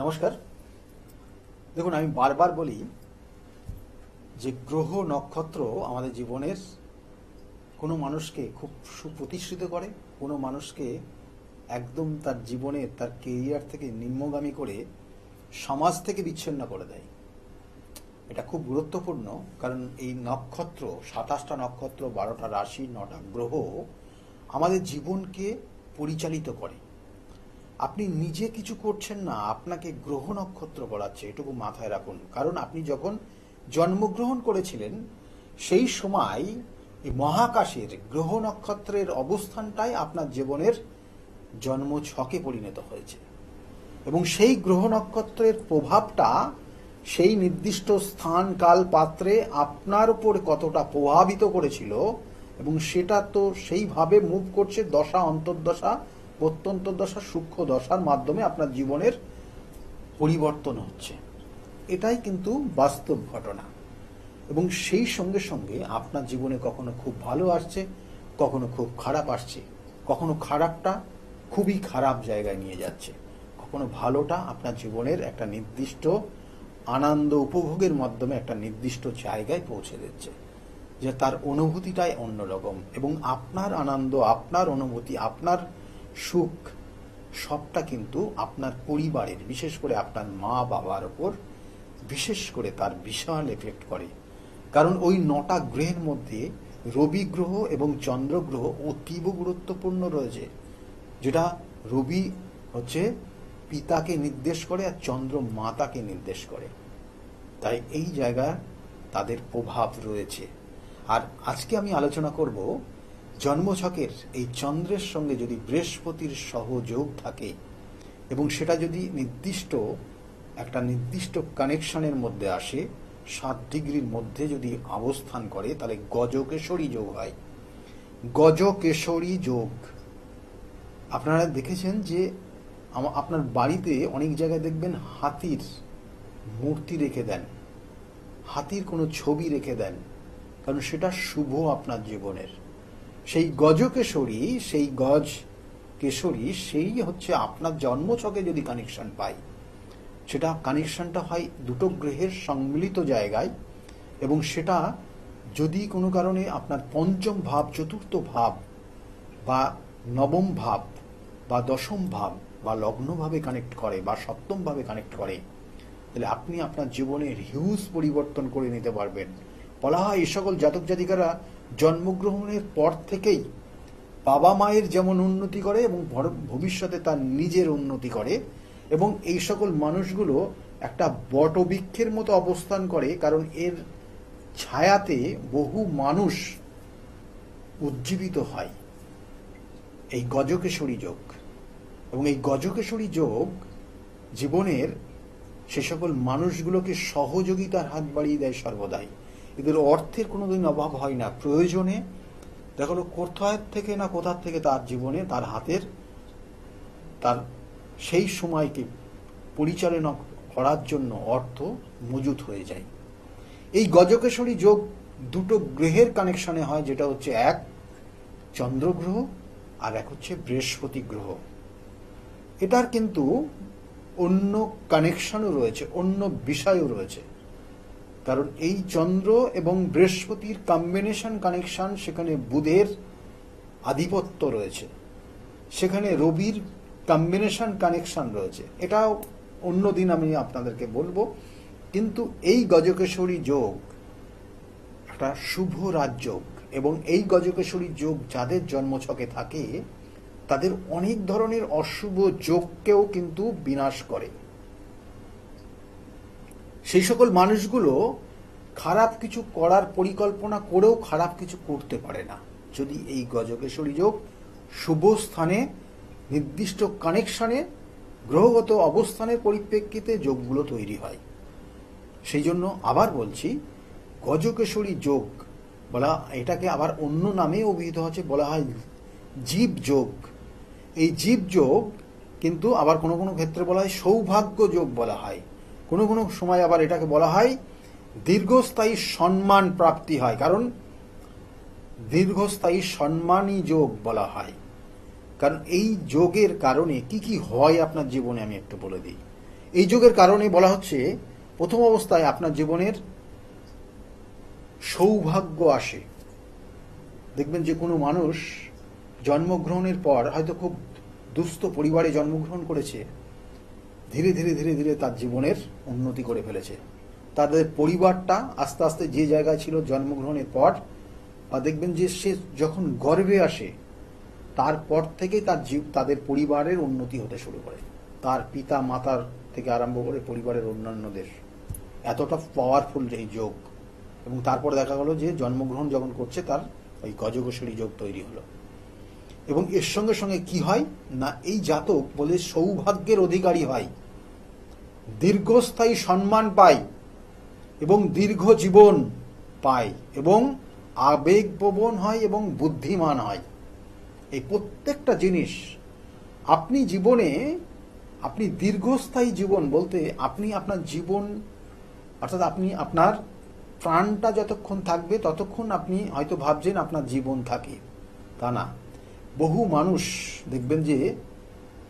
নমস্কার। দেখুন, আমি বারবার বলি যে গ্রহ নক্ষত্র আমাদের জীবনের কোনো মানুষকে খুব সুপ্রতিষ্ঠিত করে, কোনো মানুষকে একদম তার জীবনের তার কেরিয়ার থেকে নিম্নগামী করে সমাজ থেকে বিচ্ছিন্ন করে দেয়। এটা খুব গুরুত্বপূর্ণ, কারণ এই নক্ষত্র 27টা নক্ষত্র, 12টা রাশি, 9টা গ্রহ আমাদের জীবনকে পরিচালিত করে। আপনি নিজে কিছু করছেন না, আপনাকে গ্রহ নক্ষত্র বলাচ্ছে, এটুকু মাথায় রাখুন। কারণ আপনি যখন জন্মগ্রহণ করেছিলেন সেই সময় এই মহাকাশের গ্রহ নক্ষত্রের অবস্থানটাই আপনার জীবনের জন্ম ছকে পরিণত হয়েছে, এবং সেই গ্রহ নক্ষত্রের প্রভাবটা সেই নির্দিষ্ট স্থান কাল পাত্রে আপনার উপর কতটা প্রভাবিত করেছিল, এবং সেটা তো সেইভাবে মুভ করছে দশা, অন্তর্দশা, প্রত্যন্তর্দশা, সূক্ষ্ম দশার মাধ্যমে আপনার জীবনের পরিবর্তন হচ্ছে। এটাই কিন্তু বাস্তব ঘটনা। এবং সেই সঙ্গে সঙ্গে আপনার জীবনে কখনো খুব ভালো আসছে, কখনো খুব খারাপ আসছে, কখনো খারাপটা খুবই খারাপ জায়গায় নিয়ে যাচ্ছে, কখনো ভালোটা আপনার জীবনের একটা নির্দিষ্ট আনন্দ উপভোগের মাধ্যমে একটা নির্দিষ্ট জায়গায় পৌঁছে দিচ্ছে, যে তার অনুভূতিটাই অন্যরকম। এবং আপনার আনন্দ, আপনার অনুভূতি, আপনার সুখ সবটা কিন্তু আপনার পরিবারের, বিশেষ করে আপনার মা বাবার ওপর বিশেষ করে তার বিশাল এফেক্ট করে। কারণ ওই 9টা গ্রহের মধ্যে রবি গ্রহ এবং চন্দ্র গ্রহ অতীব গুরুত্বপূর্ণ রয়েছে। যেটা রবি হচ্ছে পিতাকে নির্দেশ করে আর চন্দ্র মাতাকে নির্দেশ করে, তাই এই জায়গায় তাদের প্রভাব রয়েছে। আর আজকে আমি আলোচনা করব জন্মছকের এই চন্দ্রের সঙ্গে যদি বৃহস্পতির সহযোগ থাকে এবং সেটা যদি একটা নির্দিষ্ট কানেকশনের মধ্যে আসে, 7 ডিগ্রির মধ্যে যদি অবস্থান করে, তাহলে গজকেশরী যোগ হয়। গজকেশরী যোগ আপনারা দেখেছেন যে আপনার বাড়িতে অনেক জায়গায় দেখবেন হাতির মূর্তি রেখে দেন, হাতির কোনো ছবি রেখে দেন, কারণ সেটা শুভ আপনার জীবনের। সেই গজকেশরী, সেই গজ কেশরী, সেই হচ্ছে আপনার জন্মছকে যদি কানেকশন পায়, সেটা কানেকশনটা হয় দুটো গ্রহের সম্মিলিত জায়গায়, এবং সেটা যদি কোনো কারণে আপনার পঞ্চম ভাব, চতুর্থ ভাব বা নবম ভাব বা দশম ভাব বা লগ্নভাবে কানেক্ট করে বা সপ্তমভাবে কানেক্ট করে, তাহলে আপনি আপনার জীবনের হিউজ পরিবর্তন করে নিতে পারবেন। বলা হয় এই সকল জাতক জাতিকারা জন্মগ্রহণের পর থেকেই বাবা মায়ের যেমন উন্নতি করে এবং ভবিষ্যতে তার নিজের উন্নতি করে, এবং এই সকল মানুষগুলো একটা বটবৃক্ষের মতো অবস্থান করে, কারণ এর ছায়াতে বহু মানুষ উজ্জীবিত হয়। এই গজকেশরী যোগ, এবং এই গজকেশরী যোগ জীবনের সে সকল মানুষগুলোকে সহযোগিতার হাত বাড়িয়ে দেয় সর্বদাই। এদের অর্থের কোনোদিন অভাব হয় না। প্রয়োজনে দেখো কোথায় থেকে না কোথা থেকে তার জীবনে তার হাতের তার সেই সময়কে পরিচালনা করার জন্য অর্থ মজুত হয়ে যায়। এই গজকেশরী যোগ দুটো গ্রহের কানেকশনে হয়, যেটা হচ্ছে এক চন্দ্র গ্রহ আর এক হচ্ছে বৃহস্পতি গ্রহ। এটার কিন্তু অন্য কানেকশনও রয়েছে, অন্য বিষয়ও রয়েছে। কারণ এই চন্দ্র এবং বৃহস্পতির কম্বিনেশন কানেকশন, সেখানে বুধের আধিপত্য রয়েছে, সেখানে রবির কম্বিনেশন কানেকশন রয়েছে। এটাও অন্য দিন আমি আপনাদেরকে বলবো। কিন্তু এই গজকেশরী যোগ একটা শুভ রাজযোগ, এবং এই গজকেশরী যোগ যাদের জন্মছকে থাকে তাদের অনেক ধরনের অশুভ যোগকেও কিন্তু বিনাশ করে। সেই সকল মানুষগুলো খারাপ কিছু করার পরিকল্পনা করেও খারাপ কিছু করতে পারে না, যদি এই গজকেশরী যোগ শুভ স্থানে, নির্দিষ্ট কানেকশনে, গ্রহগত অবস্থানের পরিপ্রেক্ষিতে যোগগুলো তৈরি হয়। সেই জন্য আবার বলছি, গজকেশরী যোগ বলা, এটাকে আবার অন্য নামে অভিহিত হচ্ছে, বলা হয় জীব যোগ। এই জীব যোগ কিন্তু আবার কোনো কোনো ক্ষেত্রে বলা হয় সৌভাগ্য যোগ বলা হয়, কোনো কোনো সময় আবার এটাকে বলা হয় দীর্ঘস্থায়ী সম্মান প্রাপ্তি হয়, কারণ দীর্ঘস্থায়ী সম্মানী যোগ বলা হয়। কারণ এই যোগের কারণে কি কি হয় আপনার জীবনে আমি একটু বলে দিই। এই যোগের কারণে বলা হচ্ছে প্রথম অবস্থায় আপনার জীবনের সৌভাগ্য আসে। দেখবেন যে কোনো মানুষ জন্মগ্রহণের পর হয়তো খুব দুস্থ পরিবারে জন্মগ্রহণ করেছে, ধীরে ধীরে ধীরে ধীরে তার জীবনের উন্নতি করে ফেলেছে। তাদের পরিবারটা আস্তে আস্তে যে জায়গায় ছিল জন্মগ্রহণের পর, বা দেখবেন যে সে যখন গর্ভে আসে তারপর থেকেই তাদের পরিবারের উন্নতি হতে শুরু করে, তার পিতা মাতার থেকে আরম্ভ করে পরিবারের অন্যান্যদের। এতটা পাওয়ারফুল এই যোগ। এবং তারপর দেখা গেল যে জন্মগ্রহণ যখন করছে তার ওই গজকেশরী যোগ তৈরি হলো। এবং এর সঙ্গে সঙ্গে কি হয় না, এই জাতক বলে সৌভাগ্যের অধিকারী হয়, দীর্ঘস্থায়ী সম্মান পায় এবং দীর্ঘ জীবন পায় এবং আবেগপ্রবণ হয় এবং বুদ্ধিমান হয়। এই প্রত্যেকটা জিনিস আপনি জীবনে, আপনি দীর্ঘস্থায়ী জীবন বলতে আপনি আপনার জীবন, অর্থাৎ আপনি আপনার প্রাণটা যতক্ষণ থাকবে ততক্ষণ আপনি হয়তো ভাবছেন আপনার জীবন থাকে, তা না। বহু মানুষ দেখবেন যে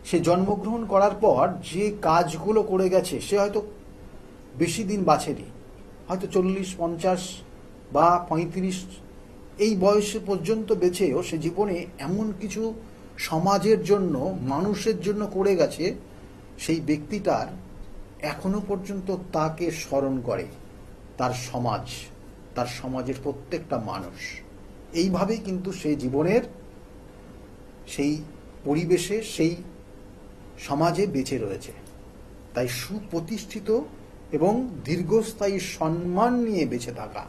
সে জন্মগ্রহণ করার পর যে কাজগুলো করে গেছে সে হয়তো বেশি দিন বাঁচেনি, হয়তো 40-50 বা 35 এই বয়সে পর্যন্ত বেঁচেও সে জীবনে এমন কিছু সমাজের জন্য, মানুষের জন্য করে গেছে, সেই ব্যক্তিটার এখনো পর্যন্ত তাকে স্মরণ করে তার সমাজ, তার সমাজের প্রত্যেকটা মানুষ। এইভাবেই কিন্তু সেই জীবনের সেই পরিবেশে, সেই সমাজে বেঁচে রয়েছে। তাই সুপ্রতিষ্ঠিত এবং দীর্ঘস্থায়ী সম্মান নিয়ে বেঁচে থাকা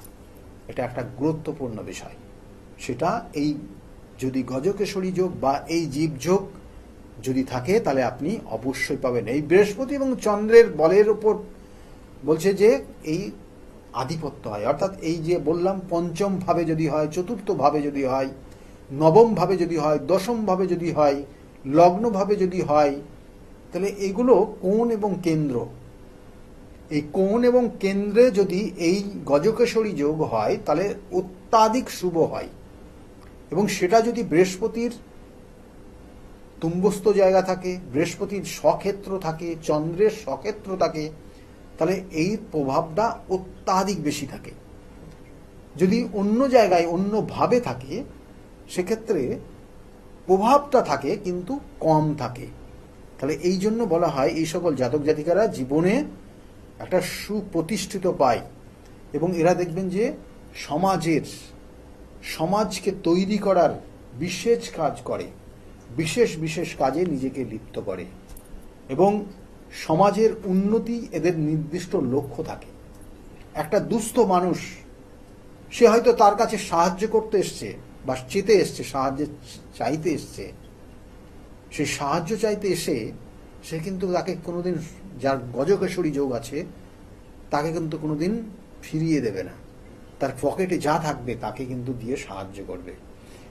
এটা একটা গুরুত্বপূর্ণ বিষয়। সেটা এই যদি গজকেশরী যোগ বা এই জীবযোগ যদি থাকে তাহলে আপনি অবশ্যই পাবেন। এই বৃহস্পতি এবং চন্দ্রের বলের উপর বলছে যে এই আধিপত্য হয়, অর্থাৎ এই যে বললাম পঞ্চম ভাবে যদি হয়, চতুর্থ ভাবে যদি হয়, নবম ভাবে যদি হয়, দশম ভাবে যদি হয়, লগ্ন ভাবে যদি হয়, তাহলে এগুলো কোণ এবং কেন্দ্র। এই কোণ এবং কেন্দ্রে যদি এই গজকেশরী যোগ হয় তাহলে অত্যাধিক শুভ হয়। এবং সেটা যদি বৃহস্পতির তুম্বস্থ জায়গা থাকে, বৃহস্পতির স্বক্ষেত্র থাকে, চন্দ্রের স্বক্ষেত্র থাকে, তাহলে এই প্রভাবটা অত্যাধিক বেশি থাকে। যদি অন্য জায়গায় অন্যভাবে থাকে সেক্ষেত্রে প্রভাবটা থাকে কিন্তু কম থাকে। তাহলে এই জন্য বলা হয় এই সকল জাতক জাতিকারা জীবনে একটা সুপ্রতিষ্ঠিত পায় এবং এরা দেখবেন যে সমাজকে তৈরি করার বিশেষ কাজ করে, বিশেষ বিশেষ কাজে নিজেকে লিপ্ত করে এবং সমাজের উন্নতি এদের নির্দিষ্ট লক্ষ্য থাকে। একটা দুস্থ মানুষ, সে হয়তো তার কাছে সাহায্য করতে এসছে বা চেতে এসছে, সাহায্য চাইতে এসছে, সে সাহায্য চাইতে এসে সে কিন্তু তাকে কোনোদিন, যার গজকেশরী যোগ আছে তাকে কিন্তু কোনোদিন ফিরিয়ে দেবে না, তার পকেটে যা থাকবে তাকে কিন্তু দিয়ে সাহায্য করবে।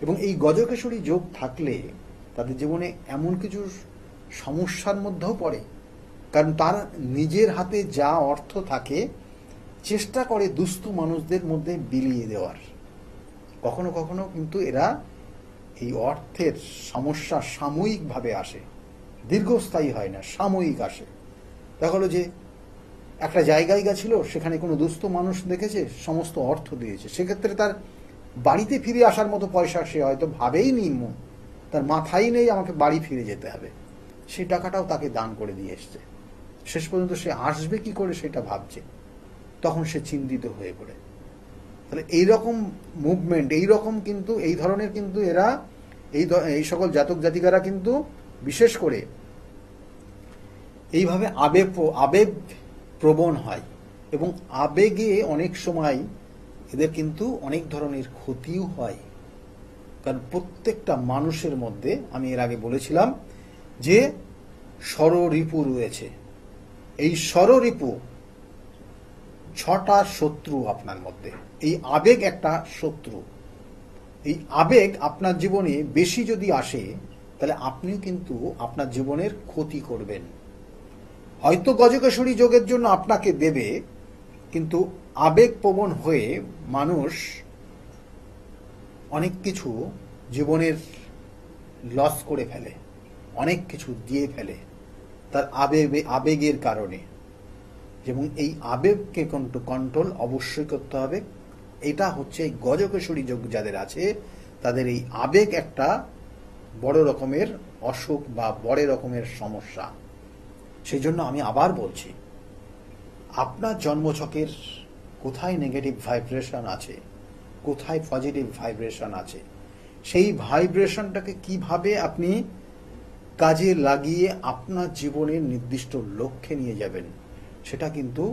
এবং এই গজকেশরী যোগ থাকলে তাদের জীবনে এমন কিছু সমস্যার মধ্যেও পড়ে, কারণ তার নিজের হাতে যা অর্থ থাকে চেষ্টা করে দুস্থ মানুষদের মধ্যে বিলিয়ে দেওয়ার। কখনো কখনো কিন্তু এরা এই অর্থের সমস্যা সাময়িকভাবে আসে, দীর্ঘস্থায়ী হয় না, সাময়িক আসে। দেখা হলো যে একটা জায়গায় গেছিল, সেখানে কোনো দুস্থ মানুষ দেখেছে, সমস্ত অর্থ দিয়েছে, সেক্ষেত্রে তার বাড়িতে ফিরে আসার মতো পয়সা সে হয়তো ভাবেই নি, তার মাথায় নেই আমাকে বাড়ি ফিরে যেতে হবে, সেই টাকাটাও তাকে দান করে দিয়ে এসছে। শেষ পর্যন্ত সে আসবে কি করে সেটা ভাবছে, তখন সে চিন্তিত হয়ে পড়ে। তাহলে এইরকম মুভমেন্ট, এইরকম কিন্তু এই ধরনের কিন্তু এরা এই সকল জাতক জাতিকারা কিন্তু বিশেষ করে এইভাবে আবেগ প্রবণ হয় এবং আবেগে অনেক সময় এদের কিন্তু অনেক ধরনের ক্ষতিও হয়। কারণ প্রত্যেকটা মানুষের মধ্যে, আমি এর আগে বলেছিলাম যে ষড়রিপু রয়েছে। এই ষড়রিপু 6টা শত্রু আপনার মধ্যে। এই আবেগ একটা শত্রু। এই আবেগ আপনার জীবনে বেশি যদি আসে তাহলে আপনিও কিন্তু আপনার জীবনের ক্ষতি করবেন। হয়তো গজকেশরী যোগের জন্য আপনাকে দেবে, কিন্তু আবেগপ্রবণ হয়ে মানুষ অনেক কিছু জীবনের লস করে ফেলে, অনেক কিছু দিয়ে ফেলে। তার আবেগের কারণে, এবং এই আবেগকে কন্ট্রোল অবশ্যই করতে হবে। এটা হচ্ছে এই গজকেশরী যোগ যাদের আছে তাদের এই আবেগ একটা বড় রকমের অসুখ বা বড় রকমের সমস্যা। সেই জন্য আমি আবার বলছি, আপনার জন্মছকের কোথায় নেগেটিভ ভাইব্রেশন আছে, কোথায় পজিটিভ ভাইব্রেশন আছে, সেই ভাইব্রেশনটাকে কিভাবে আপনি কাজে লাগিয়ে আপনার জীবনের নির্দিষ্ট লক্ষ্যে নিয়ে যাবেন, সেটা কিন্তু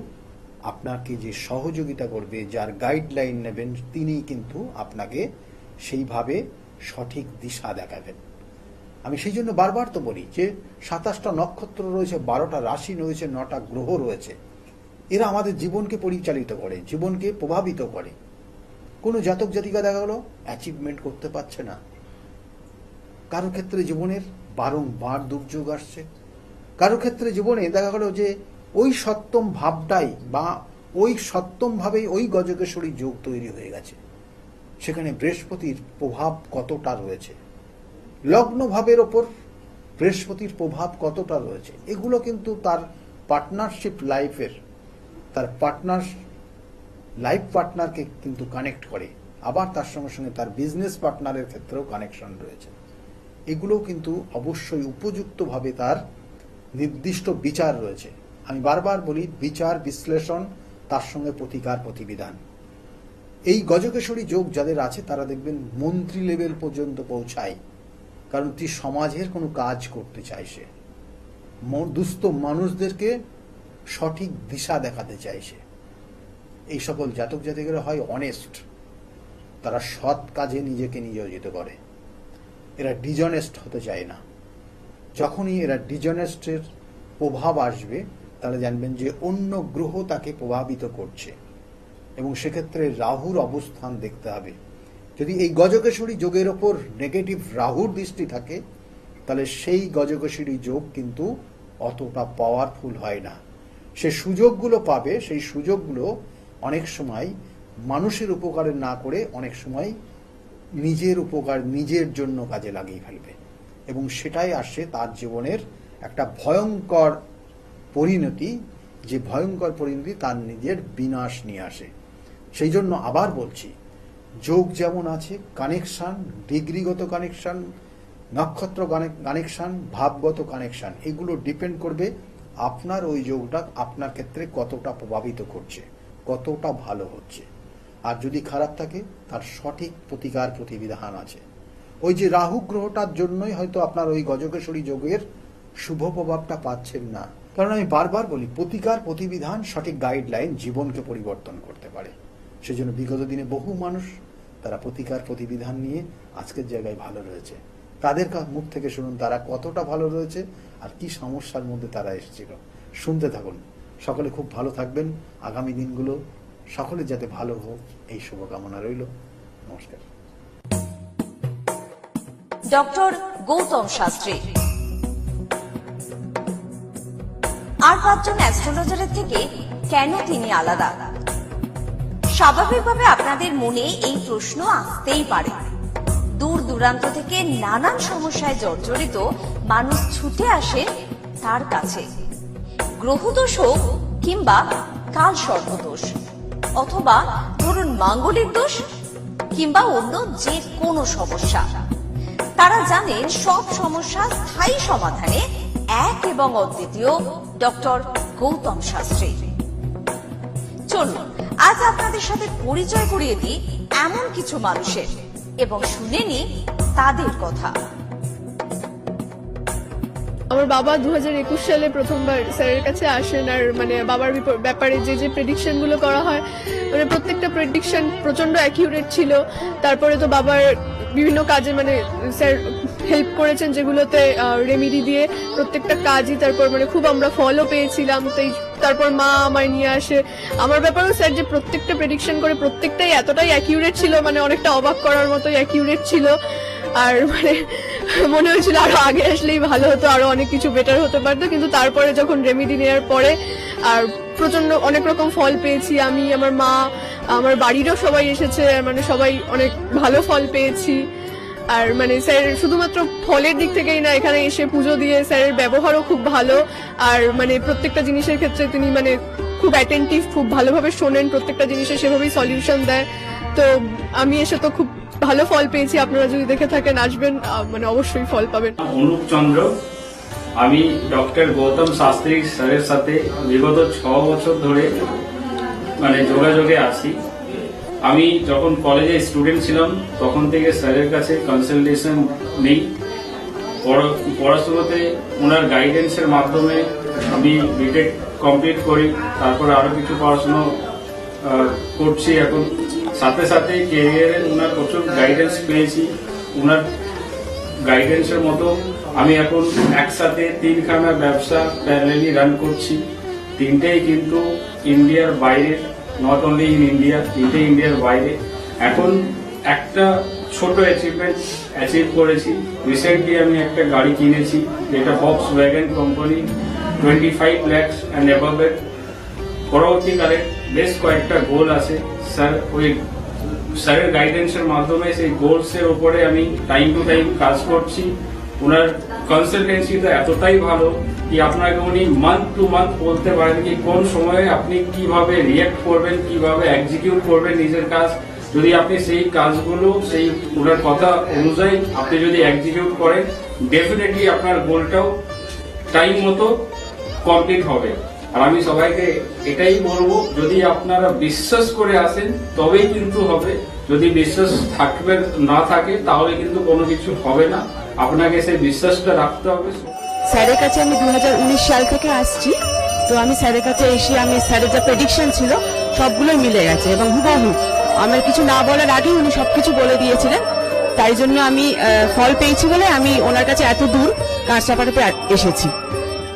আপনাকে যে সহযোগিতা করবে, যার গাইডলাইন নেবেন, তিনি কিন্তু আপনাকে সেইভাবে সঠিক দিশা দেখাবেন। আমি সেই জন্য বারবার তো বলি যে 27টা নক্ষত্র রয়েছে, 12টা রাশি রয়েছে, 9টা গ্রহ রয়েছে। এরা আমাদের জীবনকে পরিচালিত করে, জীবনকে প্রভাবিত করে। কোনো জাতক জাতিকা দেখা গেল অ্যাচিভমেন্ট করতে পারছে না, কারো ক্ষেত্রে জীবনের বারংবার দুর্যোগ আসছে, কারো ক্ষেত্রে জীবনে দেখা গেল যে ওই সপ্তম ভাবটাই বা ওই সপ্তম ভাবেই ওই গজকেশরী যোগ তৈরি হয়ে গেছে। সেখানে বৃহস্পতির প্রভাব কতটা রয়েছে, লগ্ন ভাবের ওপর বৃহস্পতির প্রভাব কতটা রয়েছে, এগুলো কিন্তু তার পার্টনারশিপ লাইফের, তার লাইফ পার্টনারকে কিন্তু কানেক্ট করে। আবার তার সঙ্গে সঙ্গে তার বিজনেস পার্টনারের ক্ষেত্রেও কানেকশন রয়েছে। এগুলোও কিন্তু অবশ্যই উপযুক্তভাবে তার নির্দিষ্ট বিচার রয়েছে। আমি বারবার বলি, বিচার বিশ্লেষণ, তার সঙ্গে প্রতিকার প্রতিবিধান। এই গজকেশরী যোগ যাদের আছে তারা দেখবেন মন্ত্রী লেভেল পর্যন্ত পৌঁছায়, কারণ তুই সমাজের কোনো কাজ করতে চাইছে, দুস্থ মানুষদেরকে সঠিক দিশা দেখাতে চাইছে। এই সকল জাতক জাতিকেরা হয় অনেস্ট, তারা সৎ কাজে নিজেকে নিয়োজিত করে, এরা ডিজনেস্ট হতে চায় না। যখনই এরা ডিজনেস্টের প্রভাব আসবে তাহলে জানবেন যে অন্য গ্রহ তাকে প্রভাবিত করছে, এবং সেক্ষেত্রে রাহুর অবস্থান দেখতে হবে। যদি এই গজকেশরী যোগের ওপর নেগেটিভ রাহুর দৃষ্টি থাকে তাহলে সেই গজকেশরী যোগ কিন্তু অতটা পাওয়ারফুল হয় না। সে সুযোগগুলো পাবে, সেই সুযোগগুলো অনেক সময় মানুষের উপকারে না করে অনেক সময় নিজের উপকার, নিজের জন্য কাজে লাগিয়ে ফেলবে, এবং সেটাই আসে তার জীবনের একটা ভয়ঙ্কর পরিণতি, যে ভয়ঙ্কর পরিণতি তার নিজের বিনাশ নিয়ে আসে। সেই জন্য আবার বলছি, যোগ যেমন আছে, কানেকশন, ডিগ্রিগত কানেকশন, নক্ষত্র কানেকশন, ভাবগত কানেকশন, এগুলো ডিপেন্ড করবে আপনার ওই যোগটা আপনার ক্ষেত্রে কতটা প্রভাবিত করছে, কতটা ভালো হচ্ছে। আর যদি খারাপ থাকে তার সঠিক প্রতিকার প্রতিবিধান আছে। ওই যে রাহু গ্রহটার জন্যই হয়তো আপনার ওই গজকেশরী যোগের শুভ প্রভাবটা পাচ্ছেন না। কারণ আমি বারবার বলি, প্রতিকার প্রতিবিধান, সঠিক গাইডলাইন জীবনকে পরিবর্তন করতে পারে। সেজন্য বিগত দিনে বহু মানুষ তারা প্রতিকার প্রতিবিধান নিয়ে আজকের জায়গায় ভালো রয়েছে। তাদের মুখ থেকে শুনুন তারা কতটা ভালো রয়েছে আর কি সমস্যার মধ্যে তারা এসেছিল। শুনতে থাকুন। সকলে খুব ভালো থাকবেন। আগামী দিনগুলো সকলে যাতে ভালো হোক, এই শুভকামনা রইল। নমস্কার। ডক্টর গৌতম শাস্ত্রী আর 5 জন অ্যাস্ট্রোলজারের থেকে কেন তিনি আলাদা? স্বাভাবিকভাবে আপনাদের মনে এই প্রশ্ন আসতেই পারে। দূর দূরান্ত থেকে নানান সমস্যায় জর্জরিত মানুষ ছুটে আসে তার কাছে। গ্রহদোষ হোক কিংবা কাল সর্পদোষ, অথবা ধরুন মাঙ্গলিক দোষ কিংবা অন্য যে কোনো সমস্যা, তারা জানেন সব সমস্যা স্থায়ী সমাধানে এক এবং অদ্বিতীয় ডক্টর গৌতম শাস্ত্রী। চলুন আজ আপনাদের সাথে পরিচয় করিয়ে দিই এমন কিছু মানুষের, এবং শুনে নি তাদের কথা। আমার বাবা 2021 সালে প্রথমবার স্যারের কাছে আসেন, আর মানে বাবার ব্যাপারে যে প্রেডিকশন গুলো করা হয়, মানে প্রত্যেকটা প্রেডিকশন প্রচন্ড অ্যাকিউরেট ছিল। তারপরে তো বাবার বিভিন্ন কাজে মানে স্যার হেল্প করেছেন, যেগুলোতে রেমিডি দিয়ে প্রত্যেকটা কাজই তারপর মানে খুব আমরা ফলও পেয়েছিলাম। তারপর মা আমায় নিয়ে আসে। আমার ব্যাপারেও স্যার যে প্রত্যেকটা প্রেডিকশন করে প্রত্যেকটাই এতটাই অ্যাকিউরেট ছিল, মানে অনেকটা অবাক করার মতো অ্যাকিউরেট ছিল। আর মানে মনে হয়েছিল আরো আগে আসলেই ভালো হতো, আরো অনেক কিছু বেটার হতে পারতো। কিন্তু তারপরে যখন রেমিডি নেওয়ার পরে আর প্রচন্ড অনেক রকম ফল পেয়েছি আমি, আমার মা, আমার বাড়িরও সবাই এসেছে, মানে সবাই অনেক ভালো ফল পেয়েছি। আর মানে স্যার শুধুমাত্র ফলের দিক থেকেই না, এখানে এসে পুজো দিয়ে স্যারের ব্যবহারও খুব ভালো। আর মানে প্রত্যেকটা জিনিসের ক্ষেত্রে তিনি মানে খুব অ্যাটেন্টিভ, খুব ভালোভাবে শোনেন, প্রত্যেকটা জিনিসের সেভাবেই সলিউশন দেয়। তো আমি এসে তো খুব ভালো ফল পেয়েছি। আপনারা যদি দেখে থাকেন, আসবেন, মানে অবশ্যই ফল পাবেন। অনুপ চন্দ্র, আমি ডক্টর গৌতম শাস্ত্রী স্যারের সাথে বিগত 6 বছর ধরে মানে যোগাযোগে আছি। আমি যখন কলেজে স্টুডেন্ট ছিলাম তখন থেকে স্যারের কাছে কনসালটেশন নেই। পড়াশোনাতে ওনার গাইডেন্সের মাধ্যমে আমি বিটেক কমপ্লিট করি, তারপরে আরো কিছু পড়াশোনা করছি এখন। সাথে সাথে ক্যারিয়ারে ওনার প্রচুর গাইডেন্স পেয়েছি। ওনার গাইডেন্সের মতো আমি এখন একসাথে 3খানা ব্যবসা প্যারালালি রান করছি। 3টেই কিন্তু ইন্ডিয়ার বাইরে, নট অনলি ইন ইন্ডিয়া, 3টে ইন্ডিয়ার বাইরে। এখন একটা ছোট অ্যাচিভ করেছি। রিসেন্টলি আমি একটা গাড়ি কিনেছি, যেটা Volkswagen company, 25 lakhs and above এর। পরবর্তীকালে বেশ কয়েকটা গোল আছে। স্যারের গাইডেন্সের মাধ্যমে সেই গোলসের উপরে আমি টাইম টু টাইম কাজ করছি। ওনার কনসালটেন্সিটা এতটাই ভালো কি আপনাকে উনি মান্থ টু মান্থ বলতে পারেন কি কোন সময়ে আপনি কিভাবে রিয়াক্ট করবেন, কিভাবে এক্সিকিউট করবেন নিজের কাজ। যদি আপনি সেই কাজগুলো সেই ওনার কথা অনুযায়ী আপনি যদি এক্সিকিউট করেন, ডেফিনেটলি আপনার গোলটাও টাইম মতো কমপ্লিট হবে। আর আমি সবাইকে এটাই বলবো, যদি আপনারা বিশ্বাস করে আসেন তবেই কিন্তু হবে। যদি বিশ্বাস থাকবে না থাকে তাহলে কিন্তু কোনো কিছু হবে না। আপনাকে সেই বিশ্বাসটা রাখতে হবে। স্যারের কাছে আমি 2019 সাল থেকে আসছি। তো আমি স্যারের কাছে এসে আমি স্যারের যা প্রেডিকশন ছিল সবগুলোই মিলে গেছে এবং হুবহু আমার কিছু না বলার আগেই উনি সবকিছু বলে দিয়েছিলেন। তাই জন্য আমি ফল পেয়েছি বলে আমি ওনার কাছে এত দূর কাঁচরাপাড়াতে এসেছি।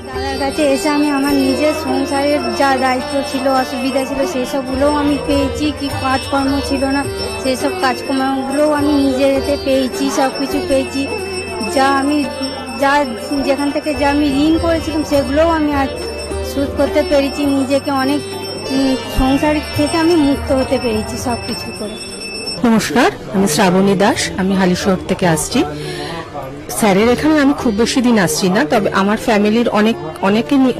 দাদার কাছে এসে আমি আমার নিজের সংসারের যা দায়িত্ব ছিল, অসুবিধা ছিল, সেই সবগুলোও আমি পেয়েছি। কি কাজকর্ম ছিল না, সেই সব কাজকর্মগুলোও আমি নিজের হাতে পেয়েছি, সব কিছু পেয়েছি। যা যেখান থেকে যা আমি ঋণ করেছিলাম সেগুলোও আমি আজ শোধ করতে পেরেছি। নিজেকে অনেক সংসার থেকে আমি মুক্ত হতে পেরেছি সব কিছু করে। নমস্কার, আমি শ্রাবণী দাস, আমি হালিশহর থেকে আসছি। স্যারের এখানে আমি খুব বেশি দিন আসছি না, তবে আমার ফ্যামিলির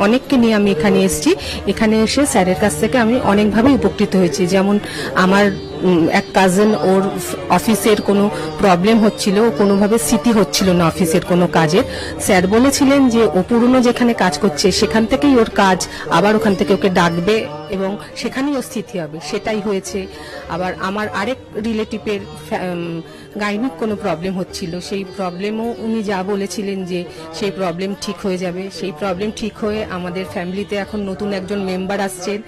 অনেককে নিয়ে আমি এখানে এসেছি। এখানে এসে স্যারের কাছ থেকে আমি অনেকভাবে উপকৃত হয়েছি। যেমন আমার এক কাজিন, ওর অফিসের কোনো প্রবলেম হচ্ছিল, ও কোনোভাবে স্থিতি হচ্ছিল না অফিসের কোনো কাজের। স্যার বলেছিলেন যে ও পুরনো যেখানে কাজ করছে সেখান থেকেই ওর কাজ, আবার ওখান থেকে ওকে ডাকবে এবং সেখানেই ওর স্থিতি হবে। সেটাই হয়েছে। আবার আমার আরেক রিলেটিভের গাইনিক কোনো প্রবলেম হচ্ছিল, সেই প্রবলেমও উনি যা বলেছিলেন যে সেই প্রবলেম ঠিক হয়ে যাবে, সেই প্রবলেম ঠিক হয়ে আমাদের ফ্যামিলিতে এখন নতুন একজন মেম্বার আসছেন।